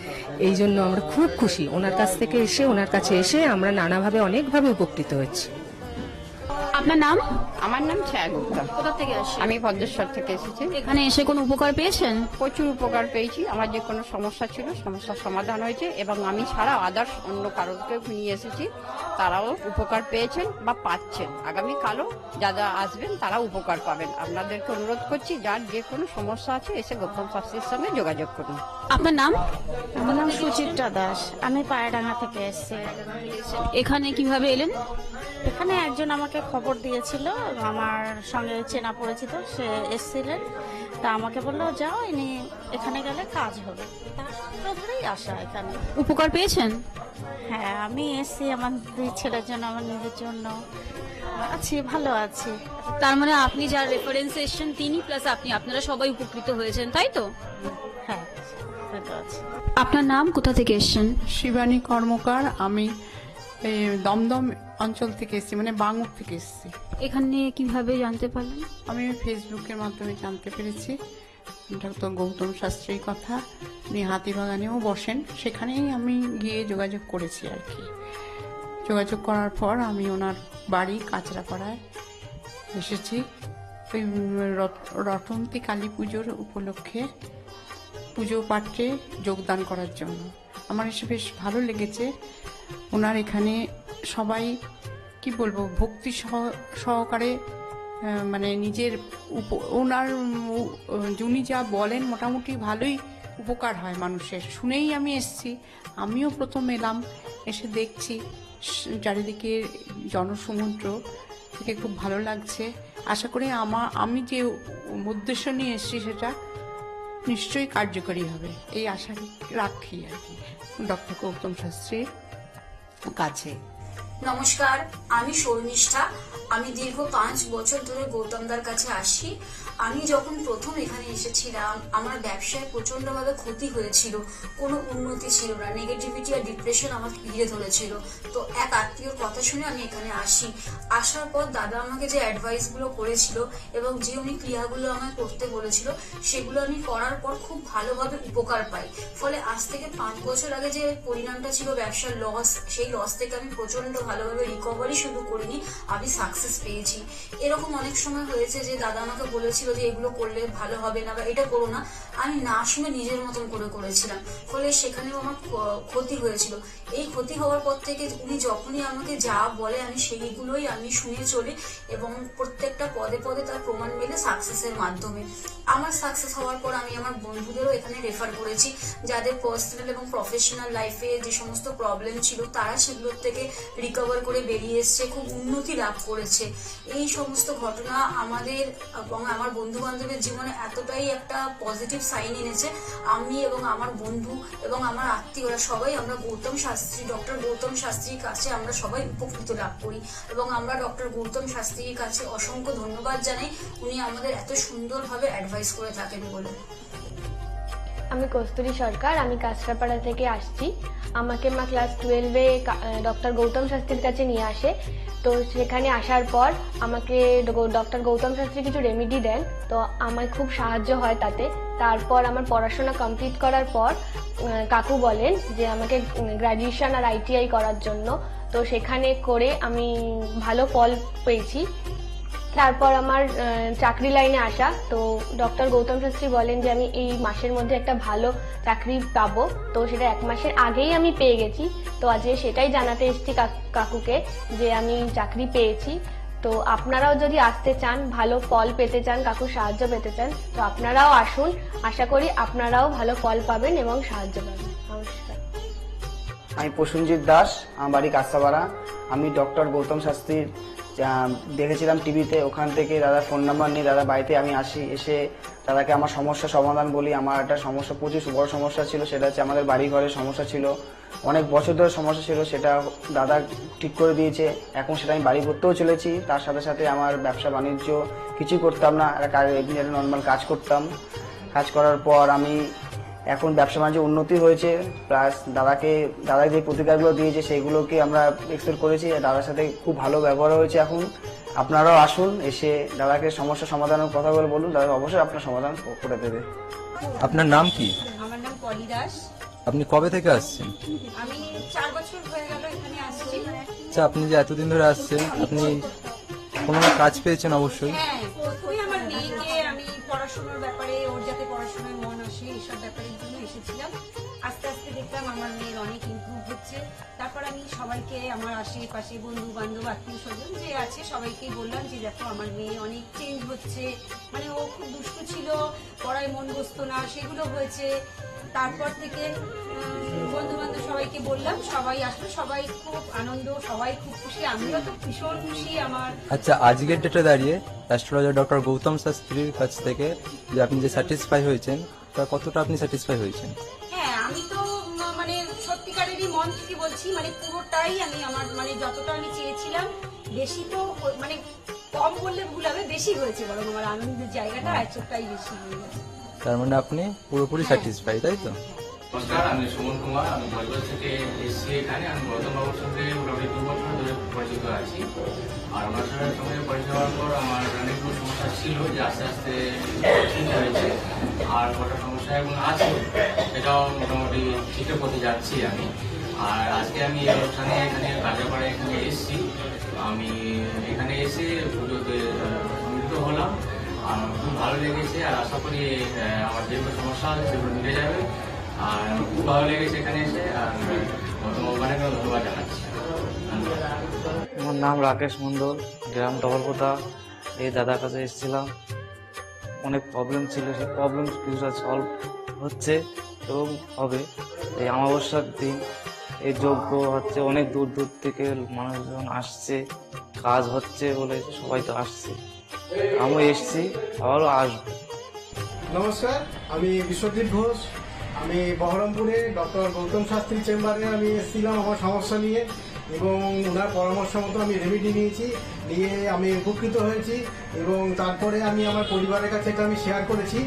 এই জন্য আমরা খুব খুশি। ওনার কাছ থেকে এসে, ওনার কাছে এসে আমরা নানাভাবে অনেকভাবে উপকৃত হয়েছি। আপনার নাম? আমার নাম ছায়া গুপ্তা। কোথা থেকে আসেন? আমি ভদ্রেশ্বর থেকে এসেছি। এখানে এসে কোনো উপকার পেয়েছেন? প্রচুর উপকার পেয়েছি। আমার যে কোনো সমস্যা ছিল, সমস্যার সমাধান হয়েছে এবং আমি ছাড়া আদার্স অন্য কারোকে নিয়ে এসেছি, তারাও উপকার পেয়েছেন বা পাচ্ছেন। আগামীকালও যারা আসবেন তারা উপকার পাবেন। আপনাদেরকে অনুরোধ করছি, যার যে কোনো সমস্যা আছে এসে গৌতম শাস্ত্রীর সঙ্গে যোগাযোগ করুন। আপনার নাম? আমার নাম সুচিত্রা দাস, আমি পায়রাডাঙ্গা থেকে এসেছি। এখানে কিভাবে এলেন? এখানে একজন আমাকে খবর দিয়েছিল, আমার সঙ্গে চেনা পরিচিত, সে এসেছিলেন। তা আমাকে বললো যাও, ইনি এখানে গেলে কাজ হবে। তার সূত্র ধরেই আসা এখানে। উপকার পেয়েছেন? হ্যাঁ, আমি এসেছি আমার 2 ছেলের জন্য, আমার নিজের জন্য। আছি, ভালো আছি। তার মানে আপনি যার রেফারেন্সে এসেছেন তিনি প্লাস আপনারা সবাই উপকৃত হয়েছেন, তাই তো? হ্যাঁ, ভালো আছি। আপনার নাম, কোথা থেকে এসেছেন? শিবানী কর্মকার, আমি দমদম অঞ্চল থেকে এসেছি, মানে বাঙুর থেকে এসেছি। এখানে কিভাবে জানতে পারলেন? আমি ফেসবুকের মাধ্যমে জানতে পেরেছি ডক্টর গৌতম শাস্ত্রীর কথা। উনি হাতিবাগানেও বসেন, সেখানেই আমি গিয়ে যোগাযোগ করেছি আর কি। যোগাযোগ করার পর আমি ওনার বাড়ি কাঁচরাপাড়ায় এসেছি ওই রটন্তী কালী পুজোর উপলক্ষে পুজো পাঠে যোগদান করার জন্য। আমার এসে বেশ ভালো লেগেছে। ওনার এখানে সবাই কি বলবো, ভক্তি সহকারে মানে নিজের ওনার উনি যা বলেন মোটামুটি ভালোই উপকার হয় মানুষের। শুনেই আমি এসেছি, আমিও প্রথম এলাম, এসে দেখছি চারিদিকে জনসমুদ্র, থেকে খুব ভালো লাগছে। আশা করি আমি যে উদ্দেশ্য নিয়ে এসেছি সেটা নিশ্চয়ই কার্যকরী হবে, এই আশা রাখি আর কি ডক্টর গৌতম শাস্ত্রীর কাছে। নমস্কার, আমি শর্মিষ্ঠা। আমি দীর্ঘ 5 বছর ধরে গৌতমদার কাছে আসি। আমি যখন প্রথম এখানে এসেছিলাম আমার ব্যবসায় প্রচন্ডভাবে ক্ষতি হয়েছিল, কোনো উন্নতি ছিল না, নেগেটিভিটি আর ডিপ্রেশন আমাকে ঘিরে ধরেছিল। তো এক আত্মীয়র কথা শুনে আমি এখানে আসি। আসার পর দাদা আমাকে যে অ্যাডভাইস গুলো করেছিল এবং যে উনি ক্রিয়াগুলো আমায় করতে বলেছিল সেগুলো আমি করার পর খুব ভালোভাবে উপকার পাই। ফলে আজ থেকে 5 বছর আগে যে পরিণামটা ছিল ব্যবসার লস, সেই লস থেকে আমি প্রচন্ড ভালোভাবে রিকভারি শুধু করিনি, আমি সাকসেস পেয়েছি। এরকম অনেক সময় হয়েছে যে দাদা আমাকে বলেছিল যে এগুলো করলে ভালো হবে না বা এটা করো না, আমি না শুনে নিজের মতন করে করেছিলাম, ফলে সেখানেও আমার ক্ষতি হয়েছিল। এই ক্ষতি হওয়ার পর থেকে উনি যখনই আমাকে যা বলে আমি সেইগুলোই আমি শুনে চলি এবং প্রত্যেকটা পদে পদে তার প্রমাণ মেলে সাকসেসের মাধ্যমে। আমার সাকসেস হওয়ার পর আমি আমার বন্ধুদেরও এখানে রেফার করেছি, যাদের পার্সোনাল এবং প্রফেশনাল লাইফে যে সমস্ত প্রবলেম ছিল তারা সেগুলোর থেকে রিকভার করে বেরিয়ে এসছে, খুব উন্নতি লাভ করেছে। এই সমস্ত ঘটনা আমাদের এবং আমার বন্ধু বান্ধবের জীবনে এতটাই একটা পজিটিভ সাইন এনেছে, আমি এবং আমার বন্ধু এবং আমার আত্মীয়রা সবাই আমরা ডক্টর গৌতম শাস্ত্রীর কাছে আমরা সবাই উপকৃত লাভ করি এবং আমরা ডক্টর গৌতম শাস্ত্রীর কাছে অসংখ্য ধন্যবাদ জানাই, উনি আমাদের এত সুন্দরভাবে অ্যাডভাইস করে থাকেন বলে। আমি কস্তুরী সরকার, আমি কাঁচরাপাড়া থেকে আসছি। আমাকে মা ক্লাস 12-এ ডক্টর গৌতম শাস্ত্রীর কাছে নিয়ে আসে। তো সেখানে আসার পর আমাকে ডক্টর গৌতম শাস্ত্রী কিছু রেমেডি দেন, তো আমার খুব সাহায্য হয় তাতে। তারপর আমার পড়াশোনা কমপ্লিট করার পর কাকু বলেন যে আমাকে গ্র্যাজুয়েশন আর ITI করার জন্য, তো সেখানে করে আমি ভালো ফল পেয়েছি। তারপর আমার চাকরি লাইনে আসা, তো ডক্টর গৌতম শাস্ত্রী বলেন যে আমি এই মাসের মধ্যে একটা ভালো চাকরি পাবো, তো সেটা 1 মাসের আগেই আমি পেয়ে গেছি। তো আজকে সেটাই জানাতে এসেছি কাকুকে যে আমি চাকরি পেয়েছি। তো আপনারাও যদি আসতে চান, ভালো ফল পেতে চান, কাকুর সাহায্য পেতে চান, তো আপনারাও আসুন। আশা করি আপনারাও ভালো ফল পাবেন এবং সাহায্য পাবেন। নমস্কার। আমি প্রসেনজিৎ দাস, আমার বাড়ি কাঁচরাপাড়া। আমি ডক্টর গৌতম শাস্ত্রীর দেখেছিলাম টিভিতে, ওখান থেকে দাদার ফোন নাম্বার নিয়ে দাদা বাড়িতে আমি আসি। এসে দাদাকে আমার সমস্যার সমাধান বলি। আমার একটা সমস্যা, প্রচুর বড় সমস্যা ছিল, সেটা হচ্ছে আমাদের বাড়ি ঘরের সমস্যা ছিল, অনেক বছর ধরে সমস্যা ছিল, সেটা দাদা ঠিক করে দিয়েছে। এখন সেটা আমি বাড়ি করতেও চলেছি। তার সাথে সাথে আমার ব্যবসা বাণিজ্য কিছুই করতাম না, একটা নর্মাল কাজ করতাম। কাজ করার পর আমি এখন ব্যবসা বাণিজ্য উন্নতি হয়েছে, প্লাস দাদা যে প্রতিকারগুলো দিয়েছে সেগুলোকে আমরা এক্সপেক্ট করেছি। দাদার সাথে খুব ভালো ব্যবহার হয়েছে। এখন আপনারাও আসুন, এসে দাদাকে সমস্যা সমাধানের কথা বলুন, দাদা অবশ্যই আপনার সমাধান করে দেবে। আপনার নাম কি? আমার নাম পলি দাস। আপনি কবে থেকে আসছেন? আমি 4 বছর হয়ে গেল এখানে আসছি। আচ্ছা, আপনি যে এতদিন ধরে আসছেন, আপনি কোনো কাজ পেয়েছেন? অবশ্যই। হ্যাঁ, প্রথমে আমার মেয়েকে আমি পড়াশোনার ব্যাপারে, ওর যাতে পড়াশোনায় মন আসে এইসব ব্যাপারের জন্য এসেছিলাম। আস্তে আস্তে দেখলাম আমার মেয়ের অনেক ইমপ্রুভ হচ্ছে। তারপর আমি সবাইকে, আমার আশেপাশে বন্ধু বান্ধব আত্মীয় স্বজন যে আছে সবাইকেই বললাম যে দেখো আমার মেয়ে অনেক চেঞ্জ হচ্ছে, মানে ও খুব দুষ্ট ছিল, পড়ায় মন বসতো না, সেগুলো হয়েছে। তারপর থেকে বন্ধু বান্ধব সবাইকে বললাম, সবাই আসলো, সবাই খুব আনন্দ, সবাই খুব খুশি, আমিও তো ভীষণ খুশি। আমার আচ্ছা, আজকের ডেটে দাঁড়িয়ে অ্যাস্ট্রোলজার ডক্টর গৌতম শাস্ত্রীর কাছ থেকে যে আপনি যে স্যাটিসফাই হয়েছেন, তা কতটা আপনি স্যাটিসফাই হয়েছেন? হ্যাঁ, আমি তো মানে সত্যিকারেরই মন থেকে বলছি, মানে পুরোটাই আমি আমার মানে যতটা আমি চেয়েছিলাম, বেশি তো মানে কম বললে ভুল হবে, বেশি হয়েছে, বরং আমার আনন্দের জায়গাটা এতটাই বেশি হয়ে গেছে। তার মানে আপনি পুরোপুরি স্যাটিসফাই, তাই তো? নমস্কার, আমি সুমন কুমার, আমি বজবজ থেকে এসেছি এখানে। আমি গৌতম বাবুর সঙ্গে মোটামুটি 2 বছর ধরে পরিচিত আছি। আর আমার সঙ্গে পরিচয় হওয়ার পর আমার অনেকগুলো সমস্যা ছিল, যে আস্তে আস্তে ঠিক হয়েছে। আর কটা সমস্যা এখন আছে, সেটাও মোটামুটি ঠিকঠাক করতে যাচ্ছি আমি। আর আজকে আমি এই অনুষ্ঠানে এখানে কাঁচরাপাড়ায় এখানে এসেছি। আমি এখানে এসে পুজোতে সম্মিলিত হলাম, আমার খুব ভালো লেগেছে। আর আশা করি আমার যেগুলো সমস্যা আছে সেগুলো মিটে যাবে। আর খুব ভালো লেগেছে এখানে এসে। আর অনেক ধন্যবাদ জানাচ্ছি। আমার নাম রাকেশ মণ্ডল, গ্রাম ডবলপোতা। এই দাদার কাছে এসেছিলাম, অনেক প্রবলেম ছিল, সেই প্রবলেম কিছুটা সলভ হচ্ছে এবং হবে। এই অমাবস্যার দিন এই যজ্ঞ হচ্ছে, অনেক দূর দূর থেকে মানুষজন আসছে, কাজ হচ্ছে বলে সবাই তো আসছে, আমিও এসছি, আবারও আসবো। নমস্কার, আমি বিশ্বজিৎ ঘোষ। আমি বহরমপুরে ডক্টর গৌতম শাস্ত্রীর চেম্বারে আমি এসেছিলাম আমার সমস্যা নিয়ে, এবং ওনার পরামর্শ মতো আমি রেমেডি নিয়ে আমি উপকৃত হয়েছি, এবং তারপরে আমি আমার পরিবারের কাছে এটা আমি শেয়ার করেছি।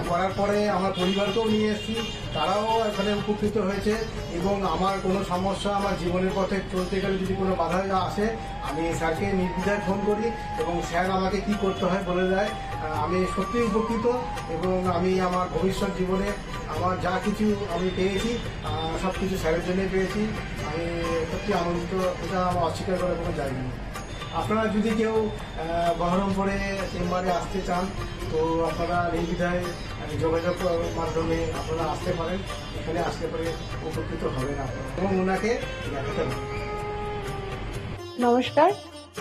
করার পরে আমার পরিবারকেও নিয়ে এসেছি, তারাও এখানে উপকৃত হয়েছে। এবং আমার কোনো সমস্যা, আমার জীবনের পথে চলতে গেলে যদি কোনো বাধা আসে, আমি স্যারকে নির্দ্বিধায় ফোন করি এবং স্যার আমাকে কি করতে হয় বলে দেয়। আমি সত্যিই উপকৃত, এবং আমি আমার ভবিষ্যৎ জীবনে আমার যা কিছু আমি পেয়েছি সব কিছু স্যারের জন্যই পেয়েছি। আমি সত্যি আনন্দিত, এটা আমার অস্বীকার করার কোনো জায়গা নেই। আপনারা যদি কেউ বহরমপুরে চেম্বারে আসতে চান, তো আপনারা নির্দ্বিধায় যোগাযোগ মাধ্যমে আপনারা আসতে পারেন। এখানে আসতে পারে উপকৃত হবেন আপনারা, এবং ওনাকে দেখাতে পারেন। নমস্কার,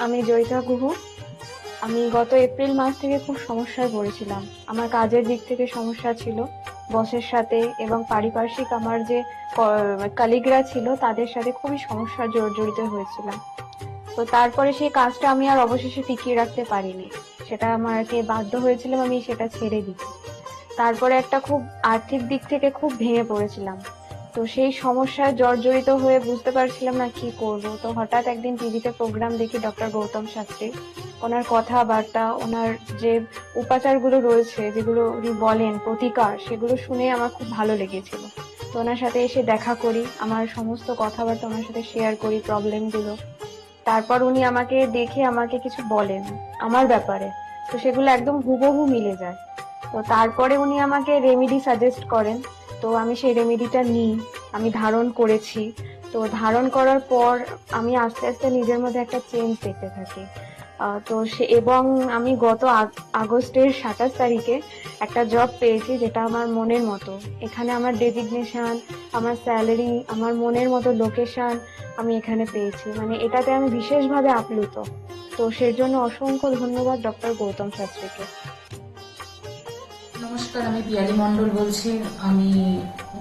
আমি জয়িতা গুহ। আমি গত এপ্রিল মাস থেকে খুব সমস্যায় পড়েছিলাম। আমার কাজের দিক থেকে সমস্যা ছিল, বসের সাথে এবং পারিপার্শ্বিক আমার যে কলিগরা ছিল তাদের সাথে খুবই সমস্যা জড়িত হয়েছিলাম। তো তারপরে সেই কাজটা আমি আর অবশেষে টিকিয়ে রাখতে পারিনি, সেটা আমাকে বাধ্য হয়েছিলাম আমি সেটা ছেড়ে দিতে। তারপরে একটা খুব আর্থিক দিক থেকে খুব ভেঙে পড়েছিলাম। তো সেই সমস্যায় জর্জরিত হয়ে বুঝতে পারছিলাম না কি করব। তো হঠাৎ একদিন টিভিতে প্রোগ্রাম দেখি ডক্টর গৌতম শাস্ত্রী, ওনার কথাবার্তা, ওনার যে উপাচারগুলো রয়েছে, যেগুলো উনি বলেন প্রতিকার, সেগুলো শুনে আমার খুব ভালো লেগেছিল। তো ওনার সাথে এসে দেখা করি, আমার সমস্ত কথাবার্তা ওনার সাথে শেয়ার করি, প্রবলেমগুলো। তারপর উনি আমাকে দেখে আমাকে কিছু বলেন আমার ব্যাপারে, তো সেগুলো একদম হুবহু মিলে যায়। তো তারপরে উনি আমাকে রেমেডি সাজেস্ট করেন, তো আমি সেই রেমেডিটা নিই, আমি ধারণ করেছি। তো ধারণ করার পর আমি আস্তে আস্তে নিজের মধ্যে একটা চেঞ্জ দেখতে থাকি। তো এবং আমি গত আগস্টের 27 তারিখে একটা জব পেয়েছি, যেটা আমার মনের মতো। এখানে আমার ডেজিগনেশন, আমার স্যালারি, আমার মনের মতো লোকেশন আমি এখানে পেয়েছি, মানে এটাতে আমি বিশেষভাবে আপ্লুত। তো সের জন্য অসংখ্য ধন্যবাদ ডক্টর গৌতম শাস্ত্রীকে। নমস্কার, আমি পিয়ালি মণ্ডল বলছি। আমি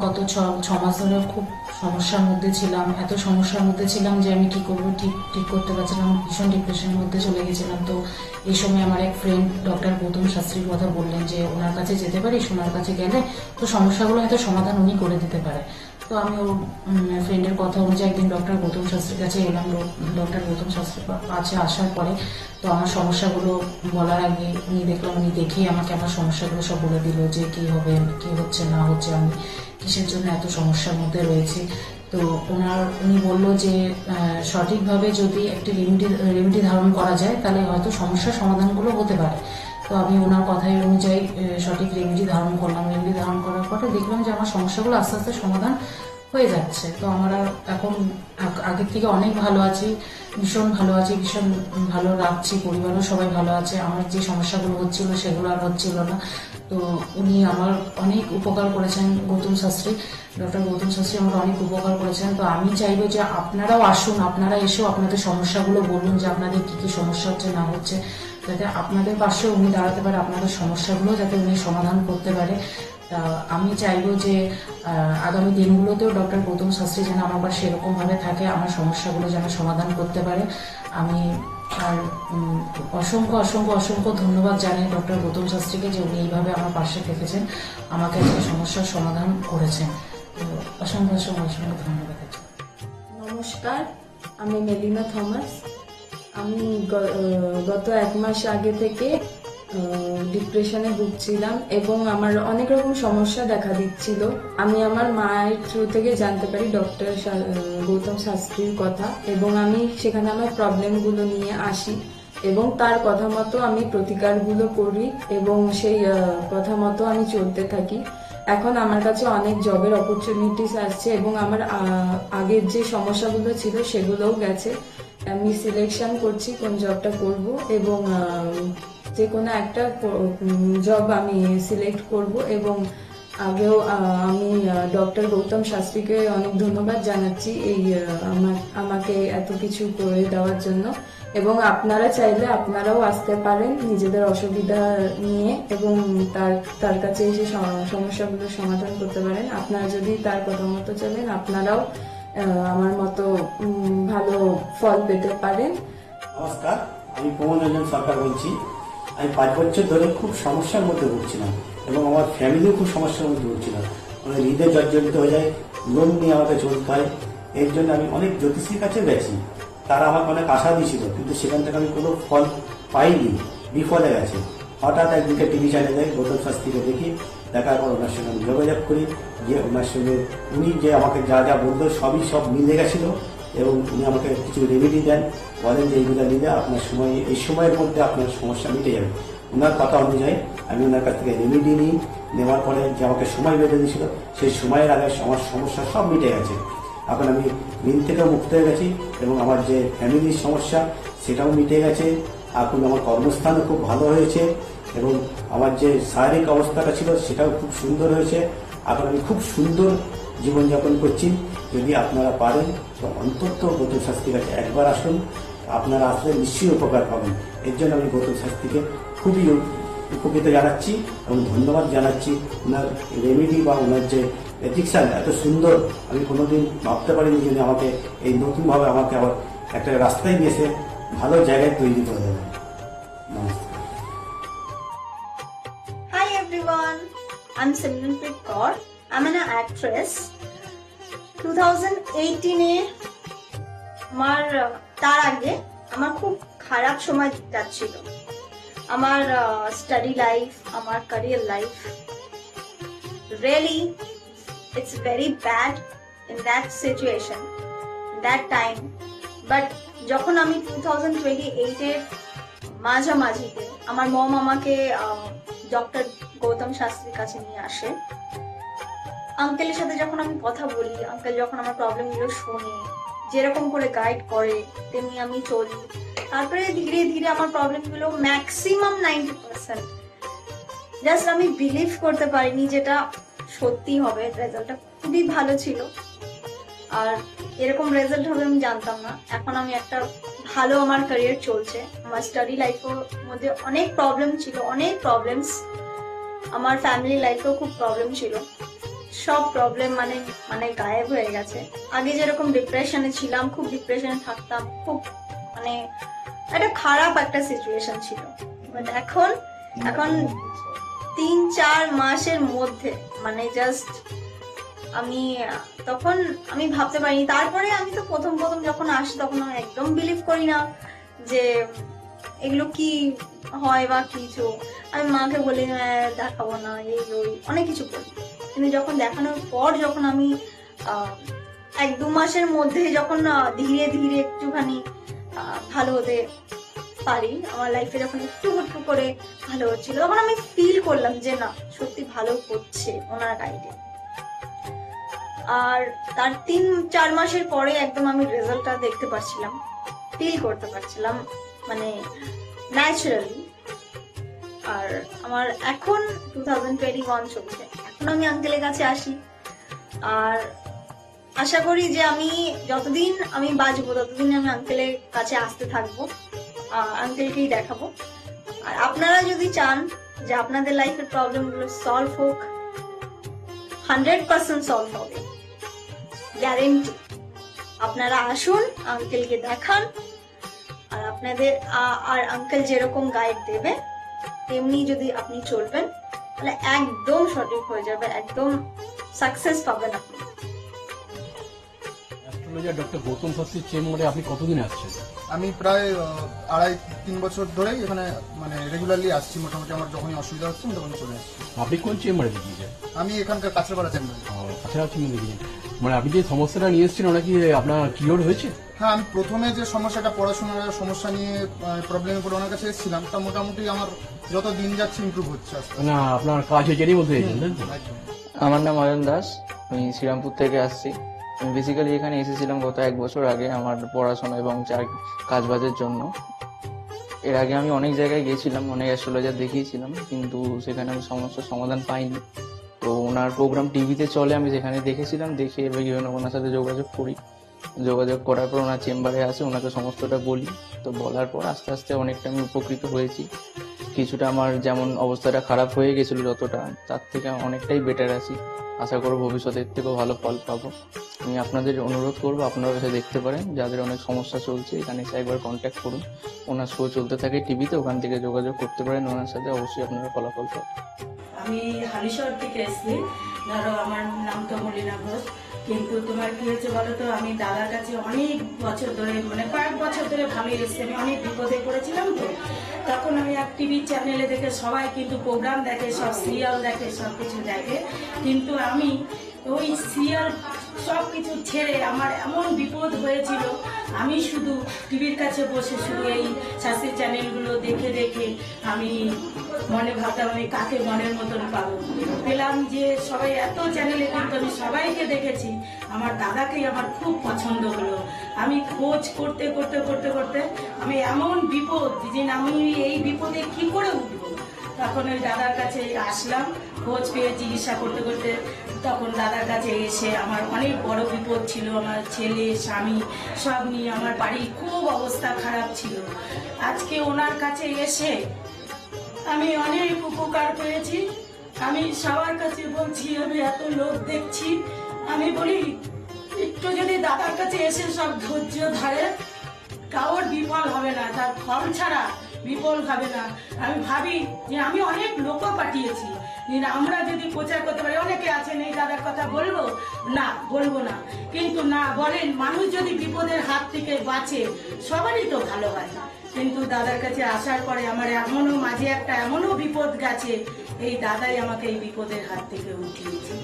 গত ছ মাস ধরে খুব সমস্যার মধ্যে ছিলাম, এত সমস্যার মধ্যে ছিলাম যে আমি কি করবো ঠিক করতে পারছিলাম, ভীষণ ডিপ্রেশনের মধ্যে চলে গেছিলাম। তো এই সময় আমার এক ফ্রেন্ড ডক্টর গৌতম শাস্ত্রীর কথা বললেন যে ওনার কাছে যেতে পারিস, ওনার কাছে গেলে তো সমস্যাগুলো হয়তো সমাধান উনি করে দিতে পারে। তো আমি ওর ফ্রেন্ডের কথা অনুযায়ী একদিন ডক্টর গৌতম শাস্ত্রীর কাছে এলাম। ডক্টর গৌতম শাস্ত্রীর কাছে আসার পরে তো আমার সমস্যাগুলো বলার আগে উনি দেখলাম, উনি দেখেই আমাকে আমার সমস্যাগুলো সব বলে দিল যে কি হবে, কি হচ্ছে না হচ্ছে, আমি কিসের জন্য এত সমস্যার মধ্যে রয়েছি। তো উনি বললো যে সঠিকভাবে যদি একটি রেমেডি ধারণ করা যায় তাহলে হয়তো সমস্যার সমাধানগুলো হতে পারে। তো আমি ওনার কথাই অনুযায়ী সঠিক রেমেডি ধারণ করলাম। রেমেডি ধারণ করার পরে দেখলাম যে আমার সমস্যাগুলো আস্তে আস্তে সমাধান হয়ে যাচ্ছে। তো আমরা এখন আগের থেকে অনেক ভালো আছি, ভীষণ ভালো আছি, ভীষণ ভালো রাখছি, পরিবারও সবাই ভালো আছে। আমার যে সমস্যাগুলো হচ্ছিল সেগুলো আর হচ্ছিল না। তো উনি আমার অনেক উপকার করেছেন, গৌতম শাস্ত্রী, ডক্টর গৌতম শাস্ত্রী আমার অনেক উপকার করেছেন। তো আমি চাইবো যে আপনারাও আসুন, আপনারা এসেও আপনাদের সমস্যাগুলো বলুন যে আপনাদের কি কি সমস্যা হচ্ছে না হচ্ছে, যাতে আপনাদের পাশেও উনি দাঁড়াতে পারে, আপনাদের সমস্যাগুলো যাতে উনি সমাধান করতে পারে। আমি চাইবো যে আগামী দিনগুলোতেও ডক্টর গৌতম শাস্ত্রী যেন আমার পাশে এরকমভাবে থাকে, আমার সমস্যাগুলো যেন সমাধান করতে পারে। আমি আর অসংখ্য অসংখ্য অসংখ্য ধন্যবাদ জানাই ডক্টর গৌতম শাস্ত্রীকে যে উনি এইভাবে আমার পাশে থেকেছেন, আমাকে আজকে সমস্যার সমাধান করেছেন। তো অসংখ্য অসংখ্য অসংখ্য ধন্যবাদ। নমস্কার, আমি মেলিনা থমাস। আমি গত 1 মাস আগে থেকে ডিপ্রেশনে ভুগছিলাম এবং আমার অনেক রকম সমস্যা দেখা দিচ্ছিল। আমি আমার মায়ের থ্রু থেকে জানতে পারি ডক্টর গৌতম শাস্ত্রীর কথা, এবং আমি সেখানে আমার প্রবলেমগুলো নিয়ে আসি এবং তার কথা মতো আমি প্রতিকারগুলো করি এবং সেই কথা মতো আমি চলতে থাকি। এখন আমার কাছে অনেক জবের অপরচুনিটিস আসছে এবং আমার আগের যে সমস্যাগুলো ছিল সেগুলোও গেছে। আমি সিলেকশন করছি কোন জবটা করব এবং যে কোনো একটা জব আমি সিলেক্ট করব। এবং আগেও আমি ডক্টর গৌতম শাস্ত্রীকে অনেক ধন্যবাদ জানাচ্ছি এই আমাকে এত কিছু করে দেওয়ার জন্য। এবং আপনারা চাইলে আপনারাও আসতে পারেন নিজেদের অসুবিধা নিয়ে এবং তার কাছে এসে সমস্যাগুলো সমাধান করতে পারেন। আপনারা যদি তার কথা মতো চলেন আপনারাও আমার মতো ভালো ফল পেতে পারেন। নমস্কার, আমি প্রমোদ রঞ্জন সরকার বলছি। আমি 5 বছর ধরে খুব সমস্যার মধ্যে ভুগছিলাম এবং আমার ফ্যামিলিও খুব সমস্যার মধ্যে ভুগছিলাম। মানে হৃদয় জর্জরিত হয়ে যায়, লোন নিয়ে আমাকে চলতে হয়। এর জন্য আমি অনেক জ্যোতিষীর কাছে গেছি, তারা আমাকে অনেক আশা দিয়েছিল, কিন্তু সেখান থেকে আমি কোনো ফল পাইনি, বিফলে গেছে। হঠাৎ একদিকে টিভি চ্যানেলে গৌতম শাস্ত্রীকে দেখি, দেখার পর ওনার সঙ্গে আমি যোগাযোগ করি, গিয়ে ওনার সঙ্গে উনি যে আমাকে যা যা বলতো সব মিলে গেছিল এবং উনি আমাকে কিছু রেমেডি দেন, বলেন যে এইগুলো নিলে আপনার এই সময়ের মধ্যে আপনার সমস্যা মিটে যাবে। ওনার কথা অনুযায়ী আমি ওনার কাছ থেকে রেমেডি নিই, নেওয়ার পরে যে আমাকে সময় বেঁধে দিয়েছিল সেই সময়ের আগে আমার সমস্যা সব মিটে গেছে। এখন আমি ঋণ থেকেও মুক্ত হয়ে গেছি এবং আমার যে ফ্যামিলির সমস্যা সেটাও মিটে গেছে। এখন আমার কর্মস্থানও খুব ভালো হয়েছে এবং আমার যে শারীরিক অবস্থাটা ছিল সেটাও খুব সুন্দর হয়েছে। এখন আমি খুব সুন্দর জীবনযাপন করছি। যদি আপনারা পারেন তো অন্তত গৌতম শাস্ত্রীর কাছে একবার আসুন, আপনারা আসলে নিশ্চয়ই উপকার পাবেন। এর জন্য আমি গৌতম শাস্ত্রীকে খুবই উপকৃত জানাচ্ছি এবং ধন্যবাদ জানাচ্ছি। ওনার রেমেডি বা ওনার যে এডিকশান এত সুন্দর, আমি কোনোদিন ভাবতে পারিনি যে আমাকে এই নতুনভাবে আমাকে আবার একটা রাস্তায় নিয়ে এসে ভালো জায়গায় তৈরি করে দেবে। নমস্কার। Hi everyone, I'm Simranpreet Kaur. I'm an actress. 2018-এ তার আগে আমার খুব খারাপ সময় যাচ্ছিল। আমার স্টাডি লাইফ, আমার career life, really it's very bad in that situation, that time. But যখন আমি 2028-এর মাঝামাঝিতে আমার মম আমাকে ডক্টর গৌতম শাস্ত্রীর কাছে নিয়ে আসে, আঙ্কেলের সাথে যখন আমি কথা বলি, আঙ্কেল যখন আমার প্রবলেমগুলো শোনে, যেরকম করে গাইড করে তেমনি আমি চলি, তারপরে ধীরে ধীরে আমার প্রবলেমগুলো ম্যাক্সিমাম 90% জাস্ট আমি বিলিভ করতে পারিনি যেটা সত্যি হবে। রেজাল্টটা খুবই ভালো ছিল আর এরকম রেজাল্ট হবে আমি জানতাম না। এখন আমি একটা ভালো আমার ক্যারিয়ার চলছে। আমার স্টাডি লাইফের মধ্যে অনেক প্রবলেম ছিল, অনেক প্রবলেমস। আমার ফ্যামিলি লাইফেও খুব প্রবলেম ছিল, সব প্রবলেম মানে গায়েব হয়ে গেছে। আগে যেরকম ডিপ্রেশনে ছিলাম, খুব ডিপ্রেশনে থাকতাম, খুব মানে একটা খারাপ একটা সিচুয়েশন ছিল। বাট এখন 3-4 মাসের মধ্যে মানে জাস্ট তখন আমি ভাবতে পারিনি। তারপরে আমি তো প্রথম যখন আসি তখন আমি একদম বিলিভ করি না যে এগুলো কি হয় বা কিছু। আমি মাকে বলি দেখাবো না, এই ওই অনেক কিছু বলি, কিন্তু যখন দেখানোর পর যখন আমি 1-2 মাসের মধ্যে যখন ধীরে ধীরে একটুখানি ভালো হতে পারি, আমার লাইফে যখন একটু করে ভালো হচ্ছিল, তখন আমি ফিল করলাম যে না সত্যি ভালো হচ্ছে ওনার গাইডে। আর তার 3-4 মাসের পরে একদম আমি রেজাল্টটা দেখতে পাচ্ছিলাম, ফিল করতে পারছিলাম মানে ন্যাচারালি। আর আমার এখন 2021 চলছে, এখন আমি আঙ্কেলের কাছে আসি আর আশা করি যে আমি যতদিন আমি বাঁচবো ততদিন আমি আঙ্কেলের কাছে আসতে থাকবো, আঙ্কেলকেই দেখাবো। আর আপনারা যদি চান যে আপনাদের লাইফের প্রবলেমগুলো সলভ হোক, 100% সলভ হবে, গ্যারেন্টি। আপনারা আসুন, আঙ্কেলকে দেখান, আর আপনাদের আর আঙ্কেল যেরকম গাইড দেবে তেমনি যদি আপনি চলবেন তাহলে একদম সঠিক হয়ে যাবে, একদম সাকসেস পাবেন আপনি। অ্যাস্ট্রোলজার ডক্টর গৌতম শাস্ত্রীর চেম্বারে আপনি কতদিন আসছেন? আমি প্রায় 2.5-3 বছর ধরেই এখানে মানে রেগুলারলি আসছি। মোটামুটি আমার যখনই অসুবিধা হচ্ছে তখন চলে আসছি। আপনি কোন চেম্বারে দেখিয়েছেন? আমি এখানকার কাছড়াপাড়া চেম্বারে। কাছাকাছি দেখিয়েছেন, মানে আপনি যে সমস্যাটা নিয়ে এসেছেন ওটা কি আপনার কিওর হয়েছে? হ্যাঁ, আমি প্রথমে যে সমস্যাটা পড়াশোনার সমস্যা নিয়ে প্রবলেমে পড়ে ওনার কাছে এসেছিলাম, তা মোটামুটি আমার যত দিন যাচ্ছে ইমপ্রুভ হচ্ছে। না আপনার কাজ হয়েছে বলতে আমার নাম অয়ন দাস, আমি শ্রীরামপুর থেকে আসছি। আমি বেসিক্যালি এখানে এসেছিলাম গত 1 বছর আগে আমার পড়াশোনা এবং কাজবাজের জন্য। এর আগে আমি অনেক জায়গায় গিয়েছিলাম, অনেক অ্যাস্ট্রোলজার দেখিয়েছিলাম, কিন্তু সেখানে আমি সমস্যার সমাধান পাইনি। তো ওনার প্রোগ্রাম টিভিতে চলে, আমি সেখানে দেখেছিলাম, দেখে এবার ওনার সাথে যোগাযোগ করি। যোগাযোগ করার পর ওনার চেম্বারে আসে, ওনাকে সমস্তটা বলি। তো বলার পর আস্তে আস্তে অনেকটা আমি উপকৃত হয়েছি। কিছুটা আমার যেমন অবস্থাটা খারাপ হয়ে গেছিলো যতটা, তার থেকে অনেকটাই বেটার আছি। আশা করব ভবিষ্যতে এর থেকেও ভালো ফল পাবো। আমি আপনাদের অনুরোধ করবো আপনারা এসে দেখতে পারেন, যাদের অনেক সমস্যা চলছে এখানে এসে একবার কন্ট্যাক্ট করুন। ওনার শো চলতে থাকে টিভিতে, ওখান থেকে যোগাযোগ করতে পারেন ওনার সাথে, অবশ্যই আপনারা ফলাফল পাবেন। আমি হালিশহর থেকে এসেছি, ধরো আমার নাম তো মলিনা ঘোষ, কিন্তু তোমার কি হয়েছে বলো তো, আমি দাদার কাছে অনেক বছর ধরে মানে কয়েক বছর ধরে ভালোই এসেছি, আমি অনেক বিপদে পড়েছিলাম তো, তখন আমি এক টিভি চ্যানেলে দেখে সবাই কিন্তু প্রোগ্রাম দেখে, সব সিরিয়াল দেখে, সব কিছু দেখে, কিন্তু আমি ওই সিরিয়াল সব কিছু ছেড়ে আমার এমন বিপদ হয়েছিল, আমি শুধু টিভির কাছে বসে শুধু এই শাস্ত্রীয় চ্যানেলগুলো দেখে দেখে আমি মনে ভাবতাম আমি কাকে মনের মতন পাবো, পেলাম যে সবাই এত চ্যানেলে, কিন্তু আমি সবাইকে দেখেছি, আমার দাদাকেই আমার খুব পছন্দ হলো। আমি খোঁজ করতে করতে করতে করতে আমি এমন বিপদ যে আমি এই বিপদে কি করে উঠবো, তখন ওই দাদার কাছে আসলাম, খোঁজ পেয়ে চিকিৎসা করতে করতে, তখন দাদার কাছে এসে আমার অনেক বড় বিপদ ছিল, আমার ছেলে স্বামী সব নিয়ে আমার বাড়ির খুব অবস্থা খারাপ ছিল। আজকে ওনার কাছে এসে আমি অনেক উপকার পেয়েছি। আমি সবার কাছে বলছি, আমি এত লোক দেখছি, আমি বলি একটু যদি দাদার কাছে এসে সব ধৈর্য ধরে, কারোর বিফল হবে না, তার ফল ছাড়া বিফল হবে না। আমি ভাবি যে আমি অনেক লোকও পাঠিয়েছি, আমরা যদি প্রচার করতে পারি, অনেকে আছেন এই দাদার কথা বলবো না, বলবো না, কিন্তু না বলেন, মানুষ যদি বিপদের হাত থেকে বাঁচে সবারই তো ভালো হয়। কিন্তু দাদার কাছে আসার পরে আমার এমনও মাঝে একটা এমনও বিপদ গেছে, এই দাদাই আমাকে এই বিপদের হাত থেকে উঠিয়েছে।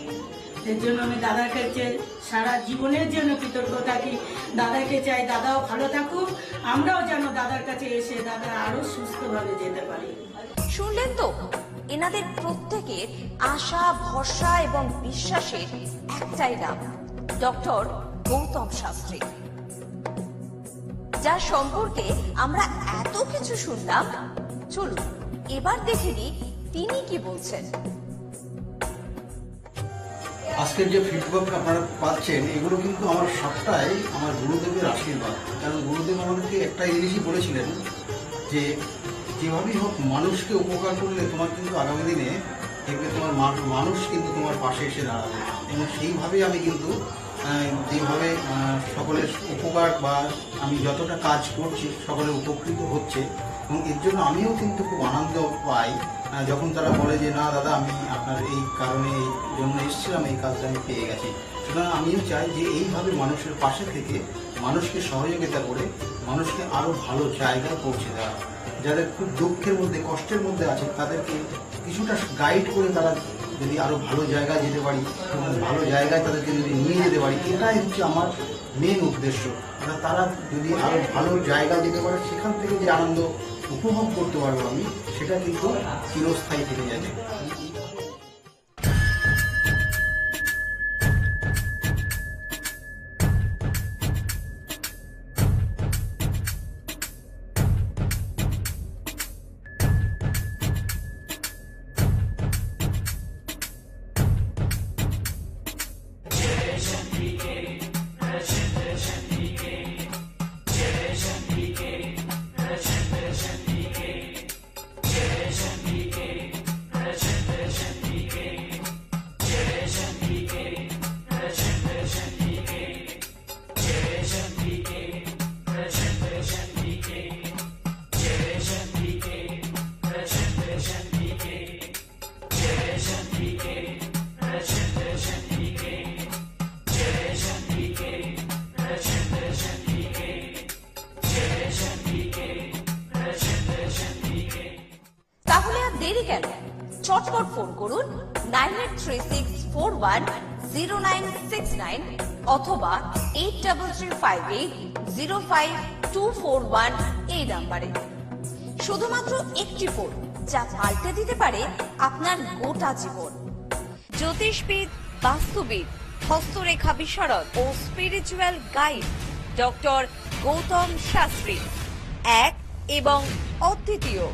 এর জন্য আমি দাদার কাছে সারা জীবনের জন্য কৃতজ্ঞ থাকি। দাদাকে চাই দাদাও ভালো থাকুক, আমরাও যেন দাদার কাছে এসে দাদা আরো সুস্থভাবে যেতে পারি। শুনলেন তো, এনাদের প্রত্যেকের আশা, ভরসা এবং বিশ্বাসের একটাই নাম, ডক্টর গৌতম শাস্ত্রী, যার সম্পর্কে আমরা এত কিছু শুনলাম। চলুন এবার দেখে নিই তিনি কি বলছেন। আজকের যে ফিডব্যাক আপনারা পাচ্ছেন, এগুলো কিন্তু আমার সবটাই আমার গুরুদেবের আশীর্বাদ। কারণ গুরুদেব আমাদেরকে একটা জিনিসই বলেছিলেন যে যেভাবেই হোক মানুষকে উপকার করলে তোমার কিন্তু আগামী দিনে দেখবে তোমার মানুষ কিন্তু তোমার পাশে এসে দাঁড়াবে। এবং সেইভাবেই আমি কিন্তু যেভাবে সকলের উপকার বা আমি যতটা কাজ করছি সকলে উপকৃত হচ্ছে, এবং এর জন্য আমিও কিন্তু খুব আনন্দ পাই যখন তারা বলে যে না দাদা, আমি আপনার এই কারণে এই জন্য এসেছিলাম, এই কাজটা আমি পেয়ে গেছি। সুতরাং আমিও চাই যে এইভাবে মানুষের পাশে থেকে মানুষকে সহযোগিতা করে মানুষকে আরও ভালো জায়গায় পৌঁছে দেওয়া। যাদের খুব দুঃখের মধ্যে, কষ্টের মধ্যে আছে, তাদেরকে কিছুটা গাইড করে তারা যদি আরও ভালো জায়গায় যেতে পারি, ভালো জায়গায় তাদেরকে যদি নিয়ে যেতে পারি, এটাই হচ্ছে আমার মেন উদ্দেশ্য। তারা যদি আরও ভালো জায়গায় যেতে পারে, সেখান থেকে যে আনন্দ উপভোগ করতে পারবো আমি, সেটা কিন্তু চিরস্থায়ী থেকে যাবে। তাহলে আর দেরি কেন, চটপট ফোন করুন 9836410969 অথবা 8335805241 এই নাম্বারে। শুধুমাত্র একটি ফোন, যা পাল্টে দিতে পারে আপনার গোটা জীবন। জ্যোতিষবিদ, বাস্তুবিদ, হস্তরেখা বিশারদ ও spiritual guide doctor Gautam Shastri, এক এবং অদ্বিতীয়।